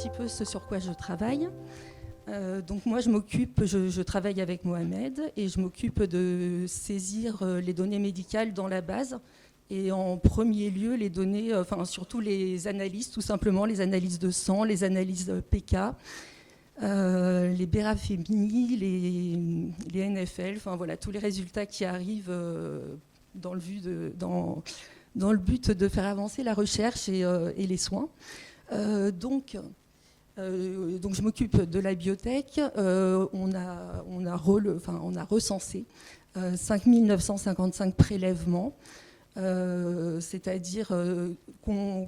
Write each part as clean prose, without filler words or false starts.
petit peu ce sur quoi je travaille. Donc moi, je travaille avec Mohamed et je m'occupe de saisir les données médicales dans la base. Et en premier lieu, les données, surtout les analyses, tout simplement, les analyses de sang, les analyses PK, les BRAFEMI, les NFL, enfin voilà, tous les résultats qui arrivent dans le but de faire avancer la recherche et les soins. Donc je m'occupe de la biotech. On a recensé 5955 prélèvements. C'est-à-dire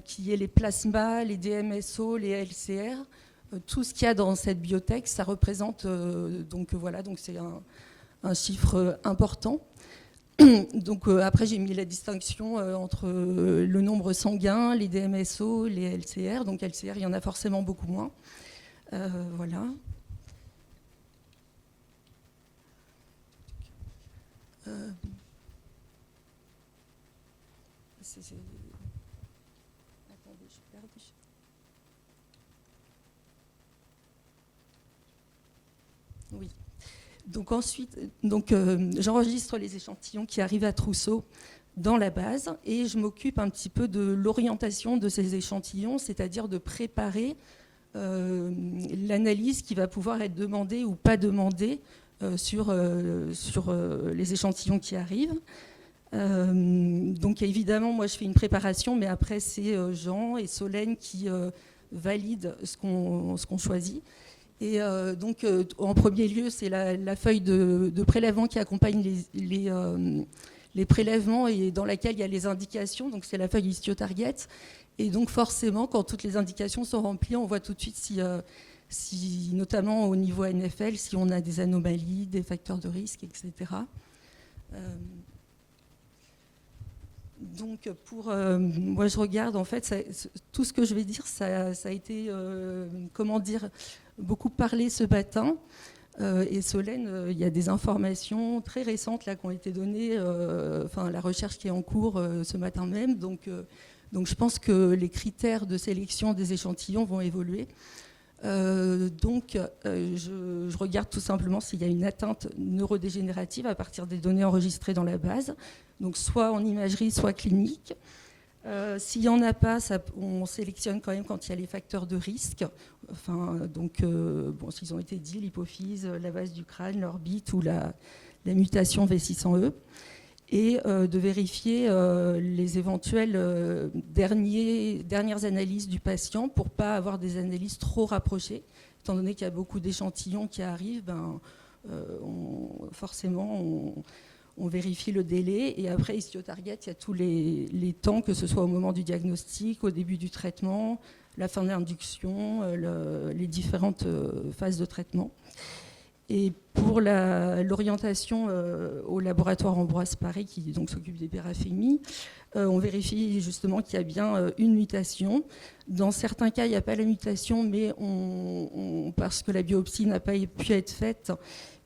qu'il y ait les plasmas, les DMSO, les LCR, tout ce qu'il y a dans cette biotech, ça représente, donc c'est un chiffre important. Donc après, j'ai mis la distinction entre le nombre sanguin, les DMSO, les LCR. Donc LCR, il y en a forcément beaucoup moins. Voilà. Attendez, je suis perdue. Oui. Donc ensuite, j'enregistre les échantillons qui arrivent à Trousseau dans la base et je m'occupe un petit peu de l'orientation de ces échantillons, c'est-à-dire de préparer l'analyse qui va pouvoir être demandée ou pas demandée sur les échantillons qui arrivent. Donc évidemment, moi je fais une préparation, mais après c'est Jean et Solène qui valident ce qu'on choisit. Et en premier lieu, c'est la feuille de prélèvement qui accompagne les prélèvements et dans laquelle il y a les indications. Donc c'est la feuille histio-target. Et donc forcément, quand toutes les indications sont remplies, on voit tout de suite si notamment au niveau NFL, si on a des anomalies, des facteurs de risque, etc. Donc moi je regarde en fait tout ce que je vais dire, ça a été beaucoup parlé ce matin. Et Solène, il y a des informations très récentes là qui ont été données, la recherche qui est en cours ce matin même. Donc je pense que les critères de sélection des échantillons vont évoluer. Je regarde tout simplement s'il y a une atteinte neurodégénérative à partir des données enregistrées dans la base, donc soit en imagerie, soit clinique. S'il n'y en a pas, on sélectionne quand même quand il y a les facteurs de risque. S'ils ont été dit, l'hypophyse, la base du crâne, l'orbite ou la mutation V600E. Et de vérifier les éventuelles dernières analyses du patient pour ne pas avoir des analyses trop rapprochées. Étant donné qu'il y a beaucoup d'échantillons qui arrivent, forcément, on vérifie le délai. Et après, histio-target, il y a tous les temps, que ce soit au moment du diagnostic, au début du traitement, la fin d'induction, les différentes phases de traitement. Et pour l'orientation au laboratoire Ambroise Paré, qui donc s'occupe des BRAFEMI, on vérifie justement qu'il y a bien une mutation. Dans certains cas, il n'y a pas la mutation, mais parce que la biopsie n'a pas pu être faite,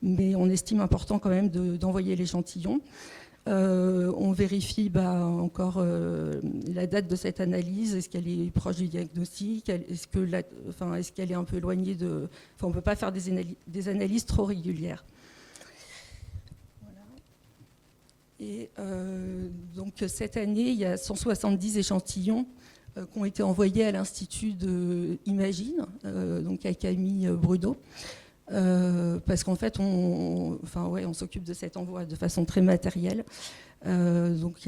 mais on estime important quand même d'envoyer l'échantillon. On vérifie encore la date de cette analyse. Est-ce qu'elle est proche du diagnostic? Est-ce qu'elle est un peu éloignée de... on ne peut pas faire des analyses trop régulières. Voilà. Et donc cette année, il y a 170 échantillons qui ont été envoyés à l'Institut d'Imagine, donc à Camille Bruno. Parce qu'en fait, on s'occupe de cet envoi de façon très matérielle. Donc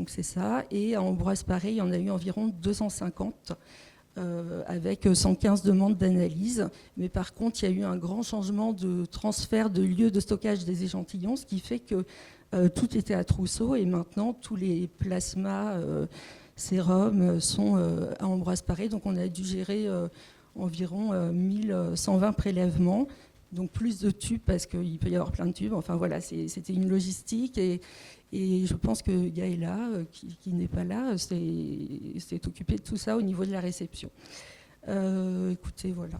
c'est ça. Et à Ambroise Paré, il y en a eu environ 250, avec 115 demandes d'analyse. Mais par contre, il y a eu un grand changement de transfert de lieu de stockage des échantillons, ce qui fait que tout était à Trousseau. Et maintenant, tous les plasmas, sérums sont à Ambroise Paré. Donc on a dû gérer... environ 1120 prélèvements, donc plus de tubes parce qu'il peut y avoir plein de tubes. Enfin voilà, c'était une logistique et je pense que Gaëla, qui n'est pas là, s'est occupée de tout ça au niveau de la réception. Écoutez, voilà.